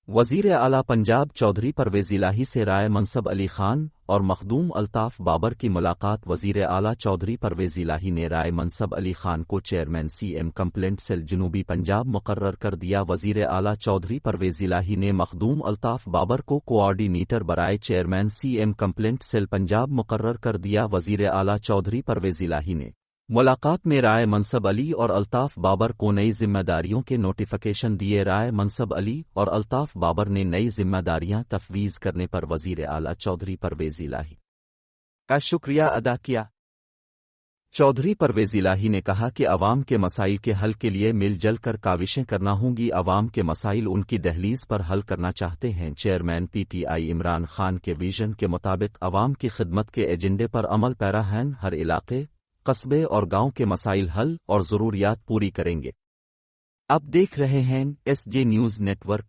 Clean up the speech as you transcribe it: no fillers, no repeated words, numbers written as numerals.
وزیر اعلیٰ پنجاب چودھری پرویز الہی سے رائے منصب علی خان اور مخدوم الطاف بابر کی ملاقات۔ وزیر اعلیٰ چودھری پرویز الہی نے رائے منصب علی خان کو chairman C M complaint cell جنوبی پنجاب مقرر کر دیا۔ وزیر اعلیٰ چودھری پرویز الہی نے مخدوم الطاف بابر کو کوآرڈینیٹر برائے chairman C M complaint cell Punjab مقرر کر دیا۔ وزیر اعلیٰ چودھری پرویز الہی نے ملاقات میں رائے منصب علی اور الطاف بابر کو نئی ذمہ داریوں کے نوٹیفیکیشن دیے۔ رائے منصب علی اور الطاف بابر نے نئی ذمہ داریاں تفویض کرنے پر وزیر اعلیٰ چودھری پرویز الہی کا شکریہ ادا کیا۔ چودھری پرویز الہی نے کہا کہ عوام کے مسائل کے حل کے لیے مل جل کر کاوشیں کرنا ہوں گی۔ عوام کے مسائل ان کی دہلیز پر حل کرنا چاہتے ہیں۔ Chairman P T I Imran Khan کے ویژن کے مطابق عوام کی خدمت کے ایجنڈے پر عمل پیرا ہیں۔ ہر علاقے، قصبے اور گاؤں کے مسائل حل اور ضروریات پوری کریں گے۔ اب دیکھ رہے ہیں S J news net work.